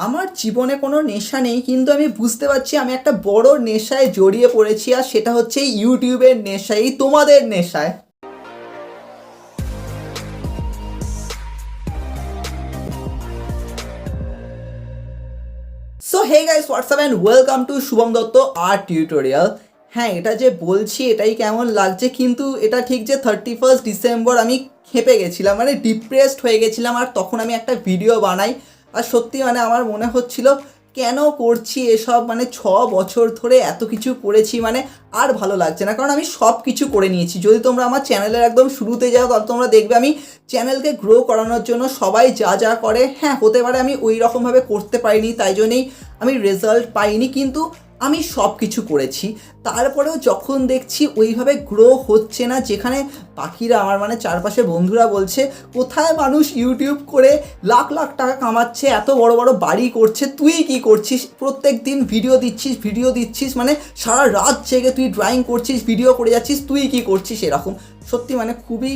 আমার জীবনে কোনো নেশা নেই, কিন্তু আমি বুঝতে পারছি আমি একটা বড় নেশায় জড়িয়ে পড়েছি, আর সেটা হচ্ছে এই ইউটিউবের নেশা, এই তোমাদের নেশায়। So hey guys, what's up and welcome to Shubham Dutta art tutorial. হ্যাঁ, এটা যে বলছি এটাই কেমন লাগছে, কিন্তু এটা ঠিক যে 31 ডিসেম্বর আমি খেপে গেছিলাম, মানে ডিপ্রেসড হয়ে গেছিলাম, আর তখন আমি একটা ভিডিও বানাই। আর সত্যি মানে আমার মনে হচ্ছিল কেন করছি এসব, মানে 6 বছর ধরে এত কিছু করেছি, মানে আর ভালো লাগছে না, কারণ আমি সব কিছু করে নিয়েছি। যদি তোমরা আমার চ্যানেলের একদম শুরুতে যাও তাহলে তোমরা দেখবে আমি চ্যানেলকে গ্রো করানোর জন্য সবাই যা যা করে, হ্যাঁ হতে পারে আমি ওই রকমভাবে করতে পারিনি, তাই জন্যেই আমি রেজাল্ট পাইনি, কিন্তু আমি সব কিছু করেছি। তারপরেও যখন দেখছি ওইভাবে গ্রো হচ্ছে না, যেখানে বাকিরা আমার মানে চারপাশে বন্ধুরা বলছে কোথায় মানুষ ইউটিউব করে লাখ লাখ টাকা কামাচ্ছে, এত বড় বড় বাড়ি করছে, তুই কি করছিস? প্রত্যেক দিন ভিডিও দিচ্ছিস, মানে সারা রাত জেগে তুই ড্রয়িং করছিস, ভিডিও করে যাচ্ছিস, তুই কি করছিস? এরকম সত্যি মানে খুবই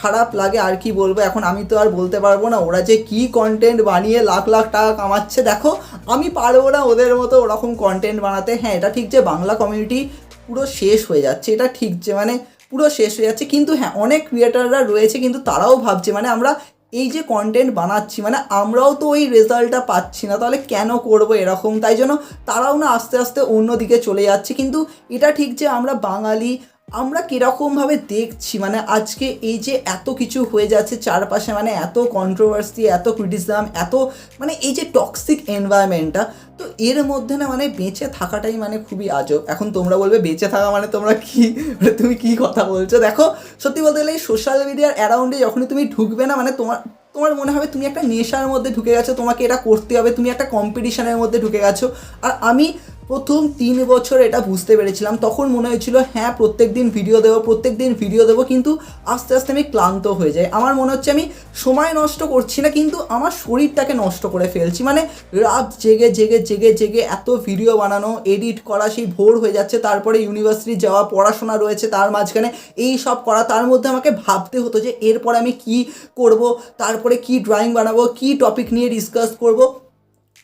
খারাপ লাগে। আর কি বলবো, এখন আমি তো আর বলতে পারবো না ওরা যে কি কন্টেন্ট বানিয়ে লাখ লাখ টাকা কামাচ্ছে, দেখো আমি পারবো না ওদের মতো ওরকম কন্টেন্ট বানাতে। হ্যাঁ, এটা ঠিক যে বাংলা কমিউনিটি পুরো শেষ হয়ে যাচ্ছে, এটা ঠিক যে মানে পুরো শেষ হয়ে যাচ্ছে, কিন্তু হ্যাঁ অনেক ক্রিয়েটাররা রয়েছে, কিন্তু তারাও ভাবছে মানে আমরা এই যে কন্টেন্ট বানাচ্ছি, মানে আমরাও তো ওই রেজাল্টটা পাচ্ছি না, তাহলে কেন করবো এরকম? তাই জন্য তারাও না আস্তে আস্তে অন্য দিকে চলে যাচ্ছে। কিন্তু এটা ঠিক যে আমরা বাঙালি, আমরা কীরকমভাবে দেখছি, মানে আজকে এই যে এত কিছু হয়ে যাচ্ছে চারপাশে, মানে এত কন্ট্রোভার্সি, এত ক্রিটিসিজম, এত মানে এই যে টক্সিক এনভায়রনমেন্টটা, তো এর মধ্যে না মানে বেঁচে থাকাটাই মানে খুবই আজব। এখন তোমরা বলবে বেঁচে থাকা মানে তোমরা কি, মানে তুমি কি কথা বলছো? দেখো সত্যি বলতে গেলে এই সোশ্যাল মিডিয়ার অ্যারাউন্ডে যখনই তুমি ঢুকবে না, মানে তোমার তোমার মনে হবে তুমি একটা নেশার মধ্যে ঢুকে গেছো, তোমাকে এটা করতে হবে, তুমি একটা কম্পিটিশনের মধ্যে ঢুকে গেছো। আর আমি প্রথম 3 বছর এটা বুঝতে পেরেছিলাম, তখন মনে হয়েছিল হ্যাঁ প্রত্যেক দিন ভিডিও দেবো, কিন্তু আস্তে আস্তে আমি ক্লান্ত হয়ে যাই। আমার মনে হচ্ছে আমি সময় নষ্ট করছি না, কিন্তু আমার শরীরটাকে নষ্ট করে ফেলছি। মানে রাত জেগে এত ভিডিও বানানো, এডিট করা, সেই ভোর হয়ে যাচ্ছে, তারপরে ইউনিভার্সিটি যাওয়া, পড়াশোনা রয়েছে তার মাঝখানে, এই সব করা, তার মধ্যে আমাকে ভাবতে হতো যে এরপরে আমি কি করব, তারপরে কি ড্রয়িং বানাবো, কি টপিক নিয়ে ডিসকাস করব,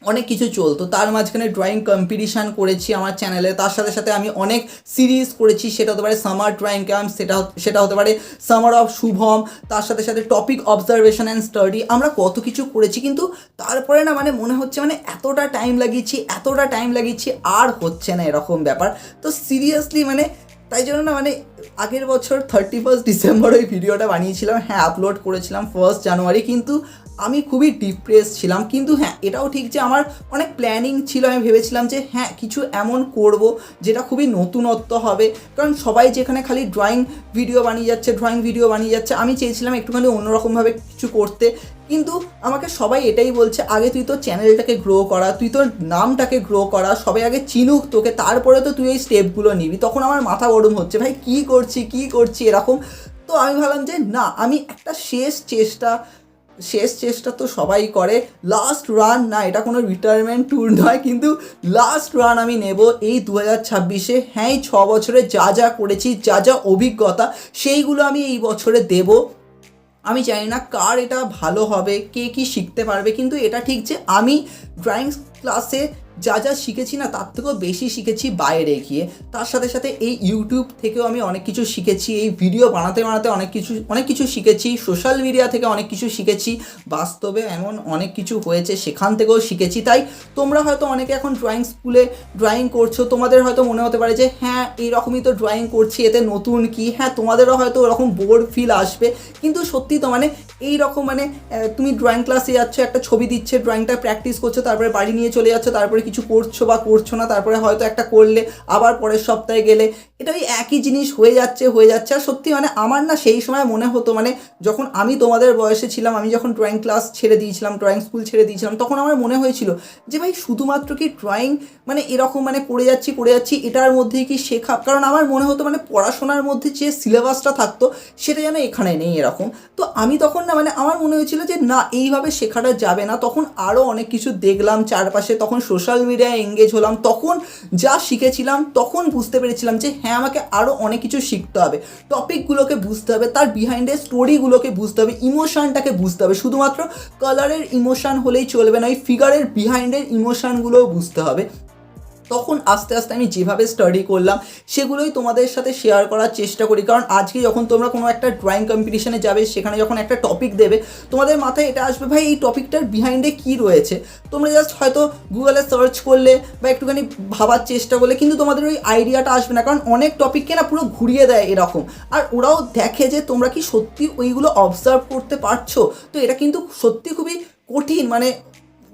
অনেক কিছু চলতো। তার মাঝখানে ড্রয়িং কম্পিটিশান করেছি আমার চ্যানেলে, তার সাথে সাথে আমি অনেক সিরিজ করেছি, সেটা হতে পারে সামার ড্রয়িং ক্যাম্প, সেটা হতে পারে সামার অফ শুভম, তার সাথে সাথে টপিক অবজারভেশন অ্যান্ড স্টাডি, আমরা কত কিছু করেছি। কিন্তু তারপরে না মানে মনে হচ্ছে মানে এতটা টাইম লাগিয়েছি আর হচ্ছে না এরকম ব্যাপার। তো সিরিয়াসলি মানে তাই জন্য না মানে আগের বছর 31 ডিসেম্বর ওই ভিডিওটা বানিয়েছিলাম, হ্যাঁ আপলোড করেছিলাম 1 জানুয়ারি, কিন্তু আমি খুবই ডিপ্রেস ছিলাম। কিন্তু হ্যাঁ এটাও ঠিক যে আমার অনেক প্ল্যানিং ছিল, আমি ভেবেছিলাম যে হ্যাঁ কিছু এমন করব যেটা খুবই নতুনত্ব হবে, কারণ সবাই যেখানে খালি ড্রয়িং ভিডিও বানিয়ে যাচ্ছে, আমি চেয়েছিলাম একটুখানি অন্যরকমভাবে কিছু করতে। কিন্তু আমাকে সবাই এটাই বলছে আগে তুই তো চ্যানেলটাকে গ্রো করা, তুই তোর নামটাকে গ্রো করা, সবাই আগে চিনুক তোকে, তারপরে তো তুই এই স্টেপগুলো নিবি। তখন আমার মাথা গরম হচ্ছে, ভাই কী করছি এরকম। তো আমি ভাবলাম যে না, আমি একটা শেষ চেষ্টা তো সবাই করে, লাস্ট রান না, এটা কোনো রিটায়ারমেন্ট ট্যুর নয়, কিন্তু লাস্ট রান আমি নেব এই 2026-এ। হ্যাঁ এই 6 বছরে যা যা করেছি, যা যা অভিজ্ঞতা, সেইগুলো আমি এই বছরে দেব। আমি জানি না কার এটা ভালো হবে, কে কী শিখতে পারবে, কিন্তু এটা ঠিক যে আমি ড্রয়িং ক্লাসে যা যা শিখেছি না তার থেকেও বেশি শিখেছি বাইরে গিয়ে। তার সাথে সাথে এই ইউটিউব থেকেও আমি অনেক কিছু শিখেছি, এই ভিডিও বানাতে অনেক কিছু শিখেছি, সোশ্যাল মিডিয়া থেকে অনেক কিছু শিখেছি, বাস্তবে এমন অনেক কিছু হয়েছে সেখান থেকেও শিখেছি। তাই তোমরা হয়তো অনেকে এখন ড্রয়িং স্কুলে ড্রয়িং করছো, তোমাদের হয়তো মনে হতে পারে যে হ্যাঁ এইরকমই তো ড্রয়িং করছি, এতে নতুন কি? হ্যাঁ তোমাদেরও হয়তো ওরকম বোর ফিল আসবে, কিন্তু সত্যি তো মানে এইরকম মানে তুমি ড্রয়িং ক্লাসে যাচ্ছ, একটা ছবি দিচ্ছে, ড্রয়িংটা প্র্যাকটিস করছো, তারপরে বাড়ি নিয়ে চলে যাচ্ছ, তারপরে কিছু করছো বা করছো না, তারপরে হয়তো একটা করলে আবার পরের সপ্তাহে গেলে, এটা ওই একই জিনিস হয়ে যাচ্ছে। আর সত্যি মানে আমার না সেই সময় মনে হতো, মানে যখন আমি তোমাদের বয়সে ছিলাম, আমি যখন ড্রয়িং ক্লাস ছেড়ে দিয়েছিলাম, ড্রয়িং স্কুল ছেড়ে দিয়েছিলাম, তখন আমার মনে হয়েছিল যে ভাই শুধুমাত্র কি ড্রয়িং মানে এরকম মানে করে যাচ্ছি এটার মধ্যেই কি শেখা? কারণ আমার মনে হতো মানে পড়াশোনার মধ্যে যে সিলেবাসটা থাকতো সেটা যেন এখানে নেই এরকম। তো আমি তখন না মানে আমার মনে হয়েছিল যে না, এইভাবে শেখাটা যাবে না। তখন আরও অনেক কিছু দেখলাম চারপাশে, তখন সোশ্যাল মিডিয়ায় এঙ্গেজ হলাম, তখন যা শিখেছিলাম তখন বুঝতে পেরেছিলাম যে হ্যাঁ হ্যাঁ আমাকে আরও অনেক কিছু শিখতে হবে, টপিকগুলোকে বুঝতে হবে, তার বিহাইন্ডের স্টোরিগুলোকে বুঝতে হবে, ইমোশনটাকে বুঝতে হবে। শুধুমাত্র কালারের ইমোশন হলেই চলবে না, ওই ফিগারের বিহাইন্ডের ইমোশনগুলোও বুঝতে হবে। তখন আস্তে আস্তে আমি যেভাবে স্টাডি করলাম সেগুলোই তোমাদের সাথে শেয়ার করার চেষ্টা করি। কারণ আজকে যখন তোমরা কোনো একটা ড্রয়িং কম্পিটিশনে যাবে, সেখানে যখন একটা টপিক দেবে, তোমাদের মাথায় এটা আসবে ভাই এই টপিকটার বিহাইন্ডে কী রয়েছে। তোমরা জাস্ট হয়তো গুগলে সার্চ করলে বা একটুখানি ভাবার চেষ্টা করলে, কিন্তু তোমাদের ওই আইডিয়াটা আসবে না। কারণ অনেক টপিককে না পুরো ঘুরিয়ে দেয় এরকম, আর ওরাও দেখে যে তোমরা কি সত্যি ওইগুলো অবজার্ভ করতে পারছো। তো এটা কিন্তু সত্যি খুবই কঠিন। মানে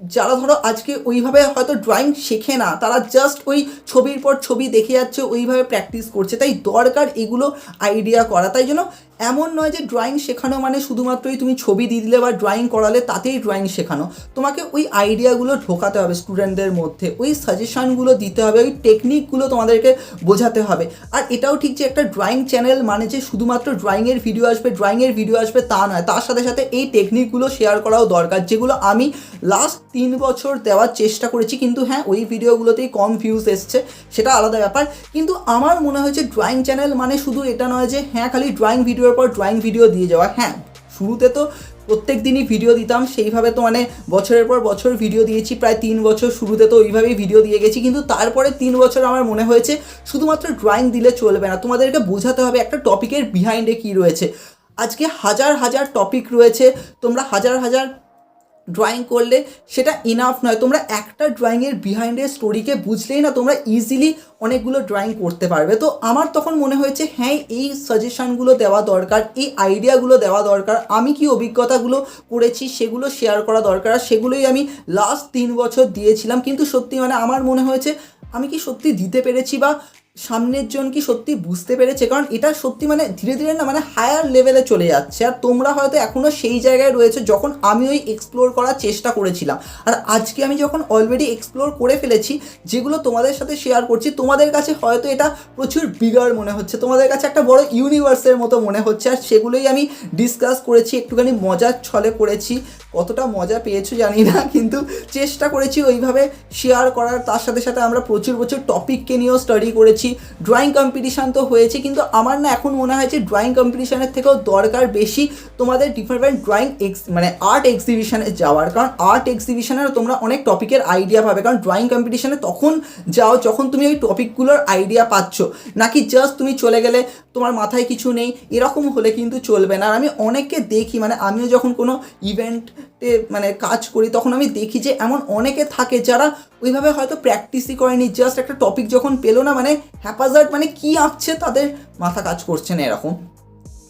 যারা ধরো আজকে ওইভাবে হয়তো ড্রয়িং শেখে না, তারা জাস্ট ওই ছবির পর ছবি দেখে যাচ্ছে, ওইভাবে প্র্যাকটিস করছে। তাই দরকার এগুলো আইডিয়া করা। তাই জন্য এমন নয় যে ড্রয়িং শেখানো মানে শুধুমাত্রই তুমি ছবি দিয়ে দিলে বা ড্রয়িং করালে তাতেই ড্রয়িং শেখানো। তোমাকে ওই আইডিয়াগুলো ঢোকাতে হবে স্টুডেন্টদের মধ্যে, ওই সাজেশনগুলো দিতে হবে, ওই টেকনিকগুলো তোমাদেরকে বোঝাতে হবে। আর এটাও ঠিক যে একটা ড্রয়িং চ্যানেল মানে যে শুধুমাত্র ড্রয়িংয়ের ভিডিও আসবে তা নয়, তার সাথে সাথে এই টেকনিকগুলো শেয়ার করাও দরকার, যেগুলো আমি লাস্ট 3 বছর দেওয়ার চেষ্টা করেছি। কিন্তু হ্যাঁ, ওই ভিডিওগুলোতেই কম ভিউজ এসছে, সেটা আলাদা ব্যাপার। কিন্তু আমার মনে হয়েছে ড্রয়িং চ্যানেল মানে শুধু এটা নয় যে হ্যাঁ খালি ড্রয়িং ভিডিওর পর ড্রয়িং ভিডিও দিয়ে যাওয়া। হ্যাঁ, শুরুতে তো প্রত্যেক দিনই ভিডিও দিতাম, সেইভাবে তো মানে বছরের পর বছর ভিডিও দিয়েছি, প্রায় 3 বছর শুরুতে তো ওইভাবেই ভিডিও দিয়ে গেছি। কিন্তু তারপরে 3 বছর আমার মনে হয়েছে শুধুমাত্র ড্রয়িং দিলে চলবে না, তোমাদেরকে বোঝাতে হবে একটা টপিকের বিহাইন্ডে কী রয়েছে। আজকে হাজার হাজার টপিক রয়েছে, তোমরা হাজার হাজার ড্রয়িং করলে সেটা ইনাফ নয়। তোমরা একটা ড্রয়িংয়ের বিহাইন্ডের স্টোরিকে বুঝলেই না তোমরা ইজিলি অনেকগুলো ড্রয়িং করতে পারবে। তো আমার তখন মনে হয়েছে হ্যাঁ এই সাজেশানগুলো দেওয়া দরকার, এই আইডিয়াগুলো দেওয়া দরকার, আমি কি অভিজ্ঞতাগুলো করেছি সেগুলো শেয়ার করা দরকার। আর সেগুলোই আমি লাস্ট 3 বছর দিয়েছিলাম। কিন্তু সত্যি মানে আমার মনে হয়েছে আমি কি সত্যি দিতে পেরেছি, বা সামনের জন কি সত্যি বুঝতে পেরেছে। কারণ এটা সত্যি মানে ধীরে ধীরে না মানে হায়ার লেভেলে চলে যাচ্ছে, আর তোমরা হয়তো এখনও সেই জায়গায় রয়েছে যখন আমি ওই এক্সপ্লোর করার চেষ্টা করেছিলাম। আর আজকে আমি যখন অলরেডি এক্সপ্লোর করে ফেলেছি, যেগুলো তোমাদের সাথে শেয়ার করছি, তোমাদের কাছে হয়তো এটা প্রচুর বিগার মনে হচ্ছে, তোমাদের কাছে একটা বড় ইউনিভার্সের মতো মনে হচ্ছে। আর সেগুলোই আমি ডিসকাস করেছি, একটুখানি মজার ছলে করেছি। কতটা মজা পেয়েছো জানি না, কিন্তু চেষ্টা করেছি ওইভাবে শেয়ার করার। তার সাথে সাথে আমরা প্রচুর প্রচুর টপিককে নিয়েও স্টাডি করেছি। ড্রয়িং কম্পিটিশান তো হয়েছে, কিন্তু আমার না এখন মনে হয় যে ড্রয়িং কম্পিটিশানের থেকেও দরকার বেশি তোমাদের ডিফারেন্ট ড্রয়িং মানে আর্ট এক্সিবিশানে যাওয়ার। কারণ আর্ট এক্সিবিশানেও তোমরা অনেক টপিকের আইডিয়া পাবে। কারণ ড্রয়িং কম্পিটিশানে তখন যাও যখন তুমি ওই টপিকগুলোর আইডিয়া পাচ্ছ, নাকি জাস্ট তুমি চলে গেলে তোমার মাথায় কিছু নেই, এরকম হলে কিন্তু চলবে না। আর আমি অনেককে দেখি, মানে আমিও যখন কোনো ইভেন্টে মানে কাজ করি তখন আমি দেখি যে এমন অনেকে থাকে যারা ওইভাবে হয়তো প্র্যাকটিসই করেনি, জাস্ট একটা টপিক যখন পেলো না মানে হ্যাপাজার্ড মানে কী আঁকছে তাদের মাথা কাজ করছে না এরকম।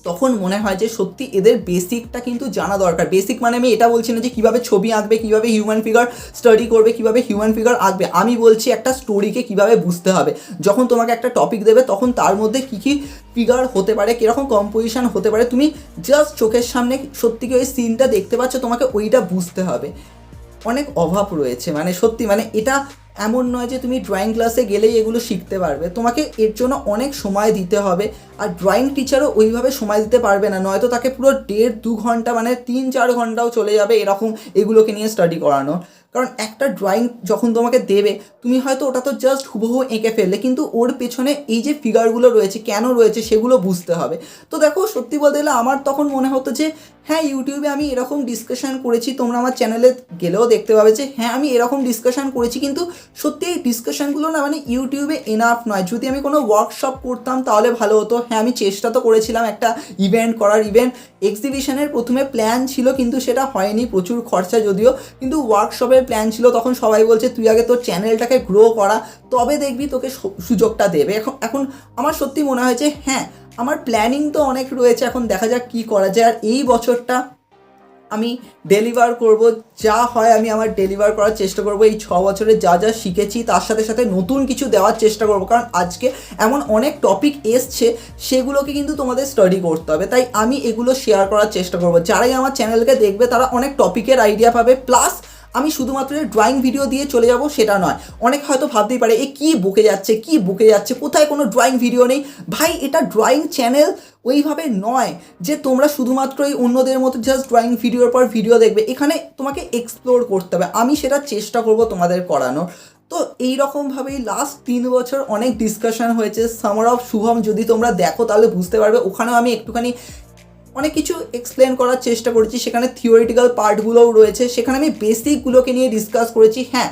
তখন মনে হয় যে সত্যি এদের বেসিকটা কিন্তু জানা দরকার। বেসিক মানে আমি এটা বলছি না যে কীভাবে ছবি আঁকবে, কীভাবে হিউম্যান ফিগার স্টাডি করবে, কীভাবে হিউম্যান ফিগার আঁকবে। আমি বলছি একটা স্টোরিকে কীভাবে বুঝতে হবে। যখন তোমাকে একটা টপিক দেবে তখন তার মধ্যে কী কী ফিগার হতে পারে, কীরকম কম্পোজিশন হতে পারে, তুমি জাস্ট চোখের সামনে সত্যি কি ওই সিনটা দেখতে পাচ্ছ, তোমাকে ওইটা বুঝতে হবে। অনেক অভাব রয়েছে, মানে সত্যি মানে এটা এমন নয় যে তুমি ড্রয়িং ক্লাসে গেলেই এগুলো শিখতে পারবে, তোমাকে এর জন্য অনেক সময় দিতে হবে। আর ড্রয়িং টিচারও ওইভাবে সময় দিতে পারবে না, নয়তো তাকে পুরো 1.5-2 ঘন্টা মানে 3-4 ঘন্টাও চলে যাবে এরকম এগুলোকে নিয়ে স্টাডি করানো। কারণ একটা ড্রয়িং যখন তোমাকে দেবে, তুমি হয়তো ওটা তো জাস্ট হুবহু এঁকে ফেললে, কিন্তু ওর পেছনে এই যে ফিগারগুলো রয়েছে কেন রয়েছে সেগুলো বুঝতে হবে। তো দেখো সত্যি বলতে গেলে আমার তখন মনে হতো যে হ্যাঁ ইউটিউবে আমি এরকম ডিসকাশান করেছি, তোমরা আমার চ্যানেলে গেলেও দেখতে পাবে যে হ্যাঁ আমি এরকম ডিসকাশান করেছি। কিন্তু সত্যি এই ডিসকাশানগুলো না মানে ইউটিউবে এনাফ নয়। যদি আমি কোনো ওয়ার্কশপ করতাম তাহলে ভালো হতো। হ্যাঁ আমি চেষ্টা তো করেছিলাম একটা ইভেন্ট করার, ইভেন্ট এক্সিবিশনের প্রথমে প্ল্যান ছিল কিন্তু সেটা হয়নি, প্রচুর খরচা যদিও, কিন্তু ওয়ার্কশপের প্ল্যান ছিল। তখন সবাই বলছে তুই আগে তোর চ্যানেলটাকে গ্রো করা, তবে দেখবি তোকে সুযোগটা দেবে। এখন আমার সত্যি মনে হয় যে হ্যাঁ আমার প্ল্যানিং তো অনেক রয়েছে, এখন দেখা যাক কী করা যায়। আর এই বছরটা আমি ডেলিভার করব, যা হয় আমি আমার ডেলিভার করার চেষ্টা করব। এই 6 বছরে যা যা শিখেছি তার সাথে সাথে নতুন কিছু দেওয়ার চেষ্টা করব। কারণ আজকে এমন অনেক টপিক এসছে সেগুলোকে কিন্তু তোমাদের স্টাডি করতে হবে, তাই আমি এগুলো শেয়ার করার চেষ্টা করব। যারাই আমার চ্যানেলকে দেখবে তারা অনেক টপিকের আইডিয়া পাবে। প্লাস আমি শুধুমাত্র ড্রয়িং ভিডিও দিয়ে চলে যাব সেটা নয়। অনেক হয়তো ভাবতেই পারে এ কী বকে যাচ্ছে, কোথায় কোনো ড্রয়িং ভিডিও নেই। ভাই এটা ড্রয়িং চ্যানেল ওইভাবে নয় যে তোমরা শুধুমাত্রই অন্যদের মতো জাস্ট ড্রয়িং ভিডিওর পর ভিডিও দেখবে। এখানে তোমাকে এক্সপ্লোর করতে হবে, আমি সেটা চেষ্টা করব তোমাদের করানোর। তো এইরকমভাবেই লাস্ট 3 বছর অনেক ডিসকাশন হয়েছে। সামার অফ শুভম যদি তোমরা দেখো তাহলে বুঝতে পারবে, ওখানেও আমি একটুখানি অনেক কিছু এক্সপ্লেন করার চেষ্টা করেছি। সেখানে থিওরিটিক্যাল পার্টগুলোও রয়েছে, সেখানে আমি বেসিকগুলোকে নিয়ে ডিসকাস করেছি। হ্যাঁ,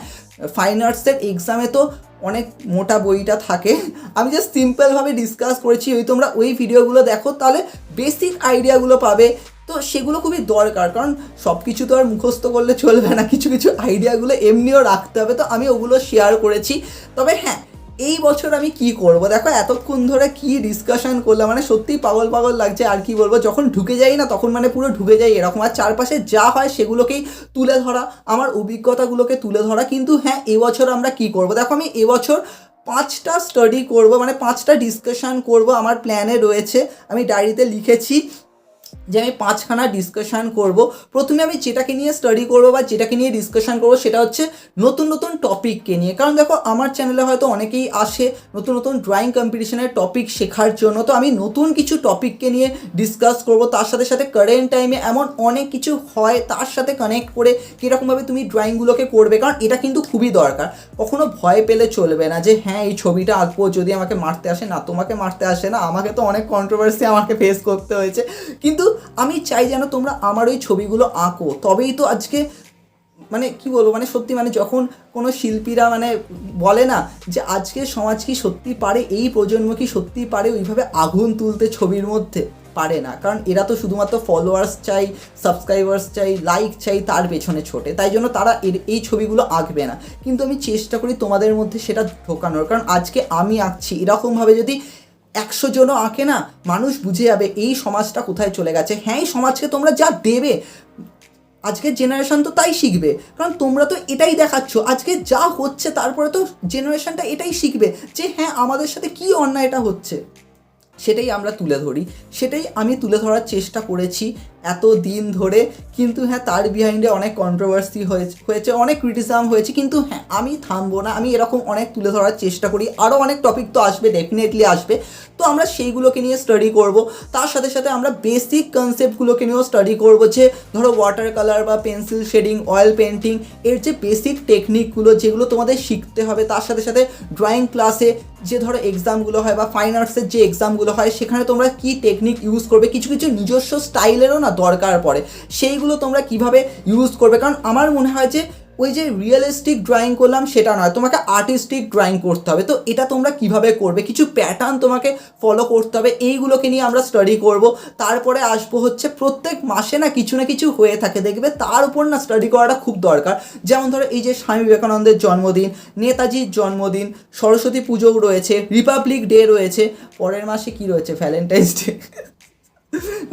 ফাইন আর্টসের এক্সামে তো অনেক মোটা বইটা থাকে, আমি জাস্ট সিম্পলভাবে ডিসকাস করেছি। তোমরা ওই ভিডিওগুলো দেখো তাহলে বেসিক আইডিয়াগুলো পাবে। তো সেগুলো খুবই দরকার, কারণ সব কিছু তো আর মুখস্থ করলে চলবে না, কিছু কিছু আইডিয়াগুলো এমনিও রাখতে হবে। তো আমি ওগুলো শেয়ার করেছি। তবে হ্যাঁ, এই বছর আমি কি করব, দেখো এতক্ষণ ধরে কি ডিসকাশন করলাম, মানে সত্যিই পাগল পাগল লাগছে। আর কি বলবো, যখন ঢুকে যাই না তখন মানে পুরো ঢুকে যাই এরকম। আর চারপাশে যা হয় সেগুলোকেই তুলে ধরা, আমার অভিজ্ঞতাগুলোকে তুলে ধরা। কিন্তু হ্যাঁ, এবছর আমরা কি করব, দেখো আমি এবছর 5টা স্টাডি করব, মানে 5টা ডিসকাশন করব আমার প্ল্যানে রয়েছে। আমি ডায়েরিতে লিখেছি যে আমি 5খানা ডিসকাশন করব। প্রথমে আমি যেটাকে নিয়ে স্টাডি করব বা যেটাকে নিয়ে ডিসকাশন করব সেটা হচ্ছে নতুন নতুন টপিককে নিয়ে। কারণ দেখো আমার চ্যানেলে হয়তো অনেকেই আসে নতুন নতুন ড্রয়িং কম্পিটিশনের টপিক শেখার জন্য। তো আমি নতুন কিছু টপিককে নিয়ে ডিসকাস করব, তার সাথে সাথে কারেন্ট টাইমে এমন অনেক কিছু হয় তার সাথে কানেক্ট করে কীরকমভাবে তুমি ড্রয়িংগুলোকে করবে। কারণ এটা কিন্তু খুবই দরকার। কখনো ভয় পেলে চলবে না যে হ্যাঁ এই ছবিটা আঁকবো, যদি আমাকে মারতে আসে। না, তোমাকে মারতে আসে না, আমাকে তো অনেক কন্ট্রোভার্সি আমাকে ফেস করতে হয়েছে। কিন্তু আমি চাই যেন তোমরা আমার ওই ছবিগুলো আঁকো, তবেই তো আজকে মানে কি বলবো, মানে সত্যি মানে যখন কোনো শিল্পীরা মানে বলে না যে আজকের সমাজ কি সত্যি পারে, এই প্রজন্ম কি সত্যি পারে ওইভাবে আগুন তুলতে ছবির মধ্যে, পারে না। কারণ এরা তো শুধুমাত্র ফলোয়ার্স চাই, সাবস্ক্রাইবার্স চাই, লাইক চাই, তার পেছনে ছোটে। তাই জন্য তারা এই ছবিগুলো আঁকবে না। কিন্তু আমি চেষ্টা করি তোমাদের মধ্যে সেটা ঢোকানোর। কারণ আজকে আমি আঁকছি, এরকমভাবে যদি 100 জনও আঁকে না, মানুষ বুঝে যাবে এই সমাজটা কোথায় চলে গেছে। হ্যাঁ, এই সমাজকে তোমরা যা দেবে আজকের জেনারেশন তো তাই শিখবে। কারণ তোমরা তো এটাই দেখাচ্ছ, আজকে যা হচ্ছে তারপরে তো জেনারেশনটা এটাই শিখবে যে হ্যাঁ আমাদের সাথে কী অন্যায়টা হচ্ছে, সেটাই আমরা তুলে ধরি। সেটাই আমি তুলে ধরার চেষ্টা করেছি এত দিন ধরে। কিন্তু হ্যাঁ, তার বিহাইন্ডে অনেক কন্ট্রোভার্সি হয়েছে, অনেক ক্রিটিসিজম হয়েছে। কিন্তু হ্যাঁ, আমি থামবো না, আমি এরকম অনেক তুলে ধরার চেষ্টা করি। আরও অনেক টপিক তো আসবে, ডেফিনেটলি আসবে। তো আমরা সেইগুলোকে নিয়ে স্টাডি করব। তার সাথে সাথে আমরা বেসিক কনসেপ্টগুলোকে নিয়েও স্টাডি করব। যে ধরো ওয়াটার কালার বা পেন্সিল শেডিং, অয়েল পেন্টিং, এর যে বেসিক টেকনিকগুলো যেগুলো তোমাদের শিখতে হবে। তার সাথে সাথে ড্রয়িং ক্লাসে যে ধরো এক্সামগুলো হয় বা ফাইন আর্টসের যে এক্সামগুলো হয় সেখানে তোমরা কী টেকনিক ইউজ করবে, কিছু কিছু নিজস্ব স্টাইলেরও না দরকার পড়ে, সেইগুলো তোমরা কিভাবে ইউজ করবে। কারণ আমার মনে হয় যে ওই যে রিয়েলিস্টিক ড্রয়িং করলাম সেটা নয়, তোমাকে আর্টিস্টিক ড্রয়িং করতে হবে। তো এটা তোমরা কিভাবে করবে, কিছু প্যাটার্ন তোমাকে ফলো করতে হবে, এইগুলোকে নিয়ে আমরা স্টাডি করব। তারপরে আসবো হচ্ছে প্রত্যেক মাসে না কিছু হয়ে থাকে দেখবে, তার উপর না স্টাডি করাটা খুব দরকার। যেমন ধরো এই যে স্বামী বিবেকানন্দের জন্মদিন, নেতাজির জন্মদিন, সরস্বতী পুজোও রয়েছে, রিপাবলিক ডে রয়েছে, পরের মাসে কি রয়েছে, ভ্যালেন্টাইন্স ডে।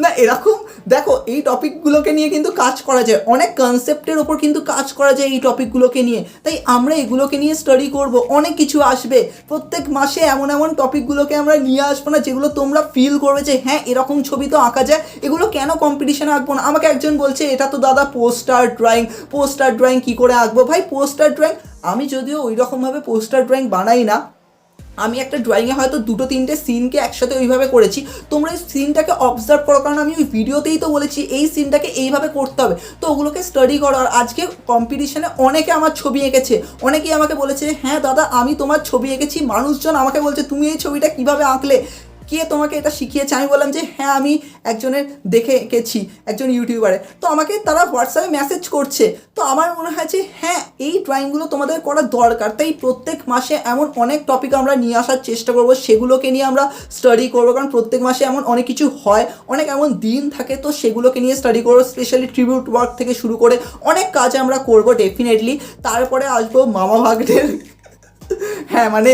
না এরকম দেখো, এই টপিকগুলোকে নিয়ে কিন্তু কাজ করা যায়, অনেক কনসেপ্টের ওপর কিন্তু কাজ করা যায় এই টপিকগুলোকে নিয়ে। তাই আমরা এগুলোকে নিয়ে স্টাডি করব, অনেক কিছু আসবে প্রত্যেক মাসে। এমন এমন টপিকগুলোকে আমরা নিয়ে আসবো না যেগুলো তোমরা ফিল করবে যে হ্যাঁ এরকম ছবি তো আঁকা যায়, এগুলো কেন কম্পিটিশানে আঁকবো না। আমাকে একজন বলছে এটা তো দাদা পোস্টার ড্রয়িং কী করে আঁকবো। ভাই পোস্টার ড্রয়িং, আমি যদিও ওই রকমভাবে পোস্টার ড্রয়িং বানাই না, আমি একটা ড্রয়িংয়ে হয়তো 2-3টে সিনকে একসাথে ওইভাবে করেছি। তোমরা এই সিনটাকে অবজার্ভ করো, কারণ আমি ওই ভিডিওতেই তো বলেছি এই সিনটাকে এইভাবে করতে হবে। তো ওগুলোকে স্টাডি করো। আর আজকে কম্পিটিশানে অনেকে আমার ছবি এঁকেছে, অনেকেই আমাকে বলেছে হ্যাঁ দাদা আমি তোমার ছবি এঁকেছি। মানুষজন আমাকে বলছে তুমি এই ছবিটা কীভাবে আঁকলে, কে তোমাকে এটা শিখিয়েছে। আমি বললাম যে হ্যাঁ আমি একজনের দেখে এঁকেছি, একজন ইউটিউবারে। তো আমাকে তারা হোয়াটসঅ্যাপে মেসেজ করছে। তো আমার মনে হয় যে হ্যাঁ এই ড্রয়িংগুলো তোমাদের করা দরকার। তাই প্রত্যেক মাসে এমন অনেক টপিক আমরা নিয়ে আসার চেষ্টা করব, সেগুলোকে নিয়ে আমরা স্টাডি করবো। কারণ প্রত্যেক মাসে এমন অনেক কিছু হয়, অনেক এমন দিন থাকে, তো সেগুলোকে নিয়ে স্টাডি করবো। স্পেশালি ট্রিবিউট ওয়ার্ক থেকে শুরু করে অনেক কাজ আমরা করব ডেফিনেটলি। তারপরে আসবো মামা ভাগ্নের হ্যাঁ মানে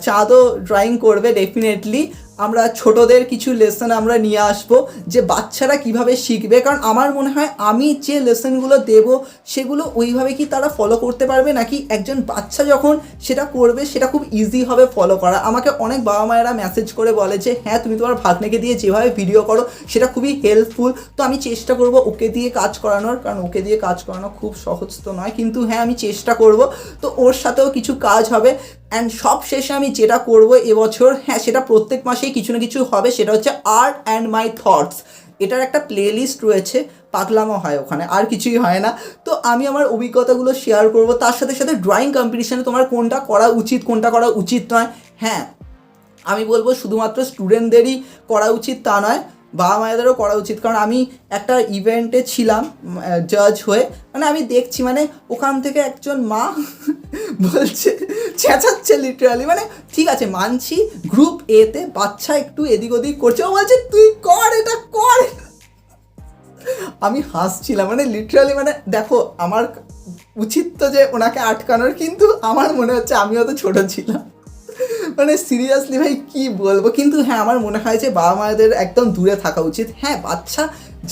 চাঁদও ড্রয়িং করবে ডেফিনেটলি। আমরা ছোটদের কিছু লেসন আমরা নিয়ে আসবো যে বাচ্চারা কিভাবে শিখবে। কারণ আমার মনে হয় আমি যে লেসনগুলো দেব সেগুলো ওইভাবে কি তারা ফলো করতে পারবে, নাকি একজন বাচ্চা যখন সেটা করবে সেটা খুব ইজি হবে ফলো করা। আমাকে অনেক বাবা মায়েরা মেসেজ করে বলে যে হ্যাঁ তুমি তোমার ভাগ্নেকে দিয়ে যেভাবে ভিডিও করো সেটা খুবই হেল্পফুল। তো আমি চেষ্টা করব ওকে দিয়ে কাজ করানোর, কারণ ওকে দিয়ে কাজ করানো খুব সহজ তো নয়, কিন্তু হ্যাঁ আমি চেষ্টা করব। তো ওর সাথেও কিছু কাজ হবে। অ্যান্ড সব শেষে আমি যেটা করব এবছর, হ্যাঁ সেটা প্রত্যেক মাসেই কিছু না কিছু হবে, সেটা হচ্ছে আর্ট অ্যান্ড মাই থটস। এটার একটা প্লেলিস্ট রয়েছে, পাগলামো হয় ওখানে, আর কিছুই হয় না। তো আমি আমার অভিজ্ঞতাগুলো শেয়ার করব, তার সাথে সাথে ড্রয়িং কম্পিটিশানে তোমার কোনটা করা উচিত কোনটা করা উচিত নয়। হ্যাঁ, আমি বলবো শুধুমাত্র স্টুডেন্টদেরই করা উচিত তা নয়, বাবা মায়েদেরও করা উচিত। কারণ আমি একটা ইভেন্টে ছিলাম জাজ হয়ে, মানে আমি দেখছি মানে ওখান থেকে একজন মা বলছে, চেঁচাচ্ছে লিটারালি, মানে ঠিক আছে মানছি গ্রুপ এতে বাচ্চা একটু এদিক ওদিক করছে, ও বলছে তুই কর এটা কর। আমি হাসছিলাম, মানে লিটারালি, মানে দেখো আমার উচিত তো যে ওনাকে আটকানোর, কিন্তু আমার মনে হচ্ছে আমিও তো ছোটো ছিলাম, মানে সিরিয়াসলি ভাই কি বলবো। কিন্তু হ্যাঁ, আমার মনে হয় যে বাবা মায়েদের একদম দূরে থাকা উচিত। হ্যাঁ, বাচ্চা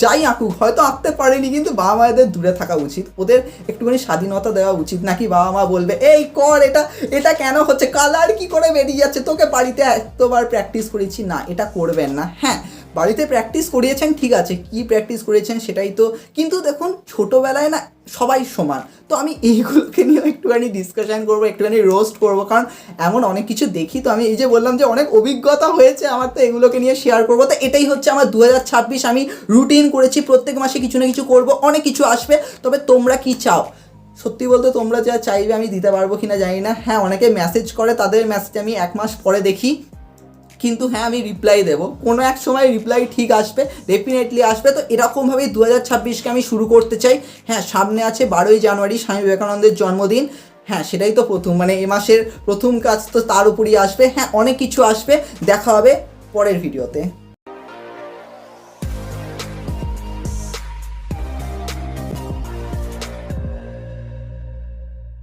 যাই আঁকুক, হয়তো আঁকতে পারেনি, কিন্তু বাবা মায়েদের দূরে থাকা উচিত, ওদের একটুখানি স্বাধীনতা দেওয়া উচিত। নাকি বাবা মা বলবে এই কর এটা, এটা কেন হচ্ছে, কালার কি করে বেরিয়ে যাচ্ছে, তোকে বাড়িতে এতবার প্র্যাকটিস করেছি, না এটা করবেন না। হ্যাঁ, বাড়িতে প্র্যাকটিস করিয়েছেন ঠিক আছে, কি প্র্যাকটিস করিয়েছেন সেটাই তো, কিন্তু দেখুন ছোটোবেলায় না সবাই সমান। তো আমি এইগুলোকে নিয়েও একটুখানি ডিসকাশন করবো, একটুখানি রোস্ট করবো, কারণ এমন অনেক কিছু দেখি। তো আমি এই যে বললাম যে অনেক অভিজ্ঞতা হয়েছে আমার, তো এগুলোকে নিয়ে শেয়ার করবো। তো এটাই হচ্ছে আমার 2026, আমি রুটিন করেছি প্রত্যেক মাসে কিছু না কিছু করবো, অনেক কিছু আসবে। তবে তোমরা কি চাও, সত্যি বলতে তোমরা যা চাইবে আমি দিতে পারবো কিনা জানি না। হ্যাঁ, অনেকে মেসেজ করে, তাদের মেসেজ আমি 1 মাস পরে দেখি, কিন্তু হ্যাঁ আমি রিপ্লাই দেবো, কোনো এক সময় রিপ্লাই ঠিক আসবে, ডেফিনেটলি আসবে। তো এরকমভাবেই 2026কে আমি শুরু করতে চাই। হ্যাঁ, সামনে আছে 12ই জানুয়ারি স্বামী বিবেকানন্দের জন্মদিন। হ্যাঁ, সেটাই তো প্রথম, মানে এ মাসের প্রথম কাজ তো তার উপরই আসবে। হ্যাঁ, অনেক কিছু আসবে, দেখা হবে পরের ভিডিওতে।